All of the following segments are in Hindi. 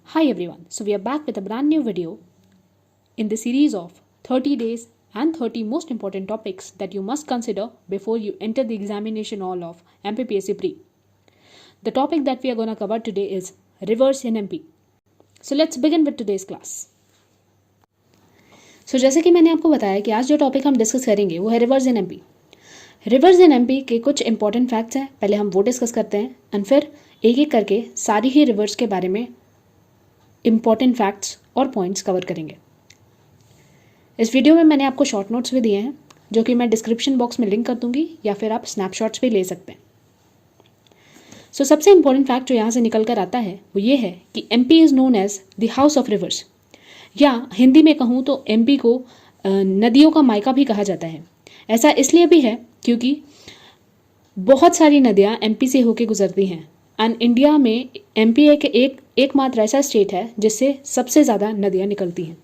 Hi everyone, so we are back with a brand new video in the series of 30 days and 30 most important topics that you must consider before you enter the examination hall of MPPSC Pre. The topic that we are going to cover today is rivers in MP. So let's begin with today's class. So जैसे कि मैंने आपको बताया कि आज जो टॉपिक हम डिस्कस करेंगे वो है reverse in MP. Reverse in MP के कुछ इंपॉर्टेंट फैक्ट्स हैं, पहले हम वो डिस्कस करते हैं एंड फिर एक एक करके सारी ही रिवर्स के बारे में इंपॉर्टेंट फैक्ट्स और पॉइंट्स कवर करेंगे। इस वीडियो में मैंने आपको शॉर्ट नोट्स भी दिए हैं जो कि मैं डिस्क्रिप्शन बॉक्स में लिंक कर दूंगी या फिर आप स्नैपशॉट्स भी ले सकते हैं। सो सबसे इंपॉर्टेंट फैक्ट जो यहाँ से निकल कर आता है वो ये है कि MP is known as the house of rivers, या हिंदी में कहूँ तो एमपी को नदियों का मायका भी कहा जाता है। ऐसा इसलिए भी है क्योंकि बहुत सारी नदियाँ एमपी से होके गुजरती हैं एंड इंडिया में एमपी एकमात्र ऐसा स्टेट है जिससे सबसे ज़्यादा नदियाँ निकलती हैं।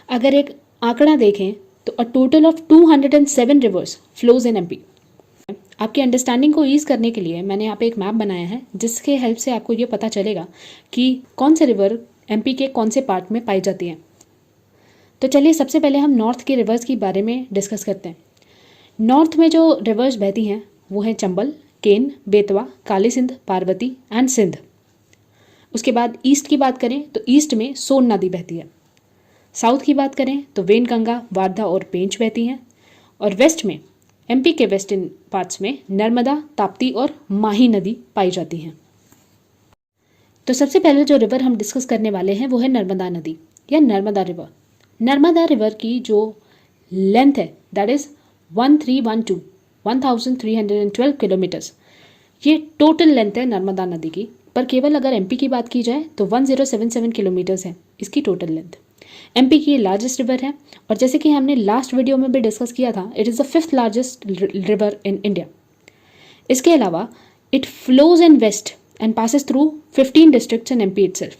अगर एक आंकड़ा देखें तो a total of 207 reverse flows in MP. आपकी अंडरस्टैंडिंग को ईज करने के लिए मैंने यहाँ पे एक मैप बनाया है जिसके हेल्प से आपको ये पता चलेगा कि कौन से रिवर एमपी के कौन से पार्ट में पाई जाती हैं। तो चलिए सबसे पहले हम नॉर्थ के रिवर्स के बारे में डिस्कस करते हैं। नॉर्थ में जो रिवर्स बहती हैं वो हैं चंबल, केन, बेतवा, काली सिंध, पार्वती एंड सिंध। उसके बाद ईस्ट की बात करें तो ईस्ट में सोन नदी बहती है। साउथ की बात करें तो वेनगंगा, वारधा और पेंच बहती हैं। और वेस्ट में एमपी के वेस्टर्न पार्ट्स में नर्मदा, ताप्ती और माही नदी पाई जाती हैं। तो सबसे पहले जो रिवर हम डिस्कस करने वाले हैं वो है नर्मदा नदी या नर्मदा रिवर। नर्मदा रिवर की जो लेंथ है दैट इज़ 1312 किलोमीटर्स। ये टोटल लेंथ है नर्मदा नदी की, पर केवल अगर एमपी की बात की जाए तो 1077 किलोमीटर्स है इसकी टोटल लेंथ। एमपी की ये लार्जेस्ट रिवर है और जैसे कि हमने लास्ट वीडियो में भी डिस्कस किया था, it is the 5th largest river in India. इसके अलावा it flows in west and passes through 15 districts in MP itself.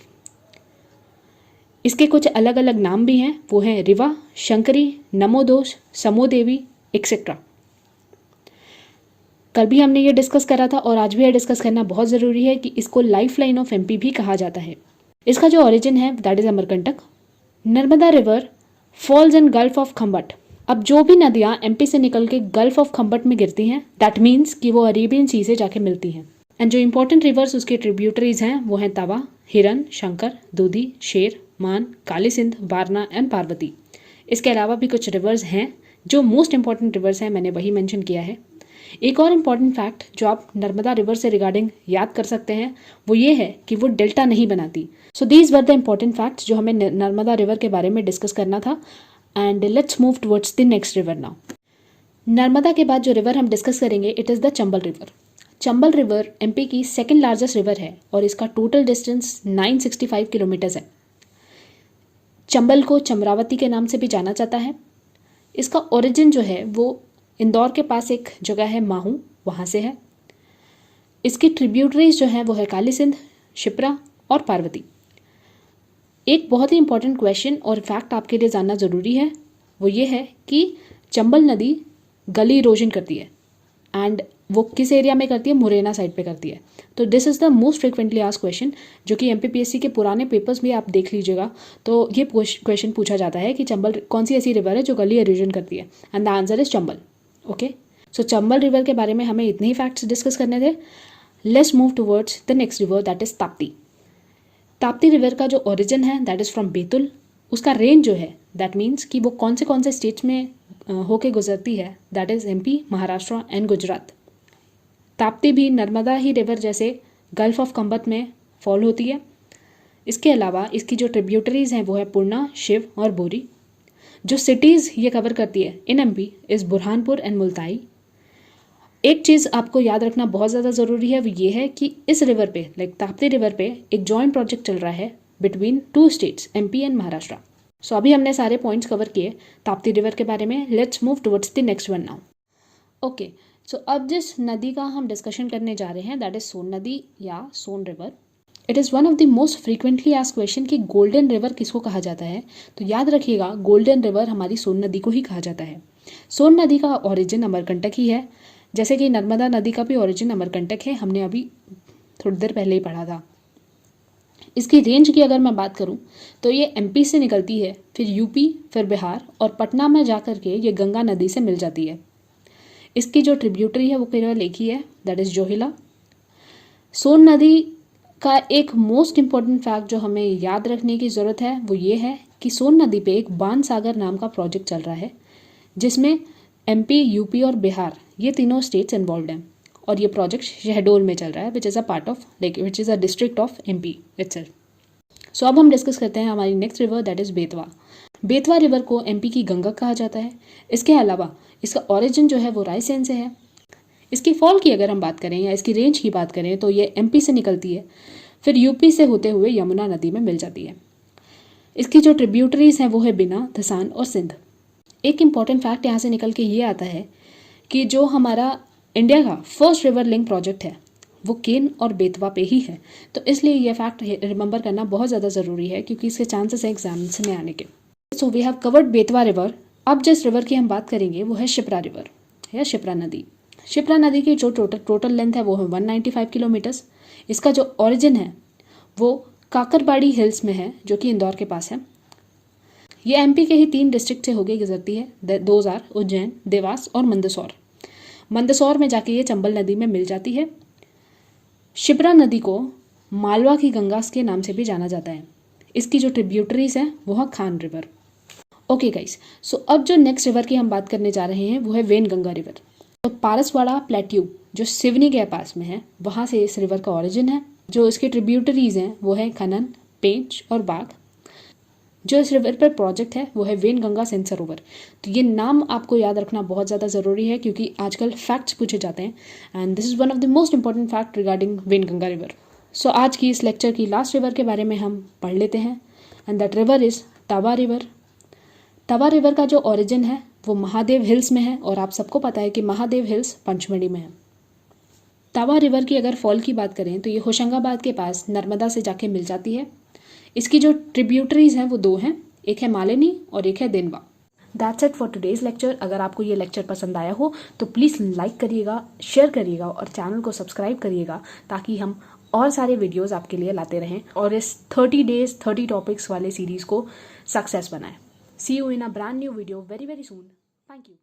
इसके कुछ अलग अलग नाम भी हैं, वो हैं रिवा, शंकरी, नमोदोष, समोदेवी एक्सेट्रा। कल भी हमने ये डिस्कस करा था और आज भी ये डिस्कस करना बहुत ज़रूरी है कि इसको लाइफ लाइन ऑफ एमपी भी कहा जाता है। इसका जो ओरिजिन है that is Amarkantak. Narmada river falls in gulf of Khambhat. अब जो भी नदियाँ एमपी से निकल के गल्फ ऑफ खम्बट में गिरती हैं दैट मीन्स कि वो अरेबियन सी से जाके मिलती हैं। एंड जो इंपॉर्टेंट रिवर्स उसके ट्रिब्यूटरीज हैं वो हैं तवा, हिरन, शंकर, दूधी, शेर, मान, काली सिंध, वारना एंड पार्वती। इसके अलावा भी कुछ रिवर्स हैं जो मोस्ट इंपॉर्टेंट रिवर्स हैं, मैंने वही मेंशन किया है। एक और इम्पॉर्टेंट फैक्ट जो आप नर्मदा रिवर से रिगार्डिंग याद कर सकते हैं वो ये है कि वो डेल्टा नहीं बनाती। So these were the important facts जो हमें नर्मदा रिवर के बारे में डिस्कस करना था। And let's move towards the next river now. Narmada के बाद जो रिवर हम डिस्कस करेंगे it is the Chambal river. Chambal river MP की सेकेंड लार्जेस्ट रिवर है और इसका टोटल डिस्टेंस 965 किलोमीटर्स है। चंबल को चमरावती के नाम से भी जाना जाता है। इसका ओरिजिन जो है वो इंदौर के पास एक जगह है माहू, वहाँ से है। इसकी ट्रिब्यूटरीज जो हैं वो है काली सिंध, शिप्रा और पार्वती। एक बहुत ही इंपॉर्टेंट क्वेश्चन और फैक्ट आपके लिए जानना ज़रूरी है वो ये है कि चंबल नदी गली इरोजन करती है एंड वो किस एरिया में करती है, मुरैना साइड पे करती है। तो this is the most frequently asked question जो कि एमपीपीएससी के पुराने पेपर्स भी आप देख लीजिएगा तो ये क्वेश्चन पूछा जाता है कि चंबल कौन सी ऐसी रिवर है जो गली इरोजन करती है and the answer is Chambal. Okay, so Chambal river के बारे में हमें इतने ही फैक्ट्स डिस्कस करने थे। Let's move towards the next river that is Tapti. Tapti river का जो ओरिजिन है दैट इज़ फ्रॉम बेतुल। उसका रेंज जो है दैट मीन्स कि वो कौन से स्टेट्स में होके गुजरती है that is MP, Maharashtra and Gujarat. Tapti भी नर्मदा ही रिवर जैसे गल्फ ऑफ खम्बत में फॉल होती है। इसके अलावा इसकी जो ट्रिब्यूटरीज हैं वो है पूर्णा, शिव और बोरी। जो सिटीज़ ये कवर करती है in MP is Burhanpur and Multai. एक चीज़ आपको याद रखना बहुत ज़्यादा ज़रूरी है वो ये है कि इस रिवर पे लाइक ताप्ती रिवर पे एक जॉइंट प्रोजेक्ट चल रहा है between 2 states MP and Maharashtra. So अभी हमने सारे पॉइंट्स कवर किए ताप्ती रिवर के बारे में। Let's move towards the next one now. Okay, so अब जिस नदी का हम डिस्कशन करने जा रहे हैं दैट इज़ सोन नदी या Son river. It is one of the most frequently asked question कि गोल्डन रिवर किसको कहा जाता है। तो याद रखिएगा गोल्डन रिवर हमारी सोन नदी को ही कहा जाता है। सोन नदी का ओरिजिन अमरकंटक ही है, जैसे कि नर्मदा नदी का भी ओरिजिन अमरकंटक है, हमने अभी थोड़ी देर पहले ही पढ़ा था। इसकी रेंज की अगर मैं बात करूं तो ये एमपी से निकलती है, फिर यूपी, फिर बिहार और पटना में जाकर के ये गंगा नदी से मिल जाती है। इसकी जो ट्रिब्यूटरी है वो केवल एक ही है, दैट इज़ जोहिला। सोन नदी का एक मोस्ट इम्पॉर्टेंट फैक्ट जो हमें याद रखने की ज़रूरत है वो ये है कि सोन नदी पे एक बाण सागर नाम का प्रोजेक्ट चल रहा है, जिसमें एमपी, यूपी और बिहार ये तीनों स्टेट्स इन्वॉल्व हैं। और ये प्रोजेक्ट शहडोल में चल रहा है, which is a part of which is a district of MP itself. So अब हम डिस्कस करते हैं हमारी next river, that is Betwa. Betwa river को एमपी की गंगा कहा जाता है। इसके अलावा इसका ओरिजिन जो है वो रायसेन से है। इसकी फॉल की अगर हम बात करें या इसकी रेंज की बात करें तो ये एमपी से निकलती है, फिर यूपी से होते हुए यमुना नदी में मिल जाती है। इसकी जो ट्रिब्यूटरीज हैं वो है बिना, धसान और सिंध। एक इम्पॉर्टेंट फैक्ट यहाँ से निकल के ये आता है कि जो हमारा इंडिया का फर्स्ट रिवर लिंक प्रोजेक्ट है वो केन और बेतवा पे ही है। तो इसलिए यह फैक्ट रिमेंबर करना बहुत ज़्यादा ज़रूरी है, क्योंकि इसके चांसेस हैं एग्जाम्स में आने के। So we have covered Betwa river. अब जिस रिवर की हम बात करेंगे वो है शिप्रा रिवर या शिप्रा नदी। शिप्रा नदी की जो टोटल लेंथ है वो है 195 किलोमीटर्स। इसका जो ओरिजिन है वो काकरबाड़ी हिल्स में है, जो कि इंदौर के पास है। ये एमपी के ही 3 डिस्ट्रिक्ट से होकर गुजरती है, दोज आर उज्जैन, देवास और मंदसौर। मंदसौर में जाके ये चंबल नदी में मिल जाती है। शिप्रा नदी को मालवा की गंगा के नाम से भी जाना जाता है। इसकी जो ट्रिब्यूटरीज हैं वो है खान रिवर। ओके गाइस, सो अब जो नेक्स्ट रिवर की हम बात करने जा रहे हैं वो है वेन गंगा रिवर। तो पारसवाड़ा प्लेट्यू जो सिवनी के पास में है, वहाँ से इस रिवर का ओरिजिन है। जो इसके ट्रिब्यूटरीज हैं वो है खनन, पेंच और बाघ। जो इस रिवर पर प्रोजेक्ट है वो है वेन गंगा सेन सरोवर। तो ये नाम आपको याद रखना बहुत ज़्यादा ज़रूरी है, क्योंकि आजकल फैक्ट्स पूछे जाते हैं and this is one of the most important fact regarding when Ganga river. So आज की इस लेक्चर की लास्ट रिवर के बारे में हम पढ़ लेते हैं, and that river is Tawa river. Tawa river का जो ओरिजिन है वो महादेव हिल्स में है, और आप सबको पता है कि महादेव हिल्स पंचमढ़ी में है। तवा रिवर की अगर फॉल की बात करें तो ये होशंगाबाद के पास नर्मदा से जाके मिल जाती है। इसकी जो ट्रिब्यूटरीज हैं वो 2 हैं, एक है मालिनी और एक है Denwa. That's it for today's lecture. अगर आपको ये लेक्चर पसंद आया हो तो प्लीज़ लाइक करिएगा, शेयर करिएगा और चैनल को सब्सक्राइब करिएगा, ताकि हम और सारे वीडियोस आपके लिए लाते रहें और इस 30 डेज 30 टॉपिक्स वाले सीरीज़ को सक्सेस बनाएं। See you in a brand new video very very soon. Thank you.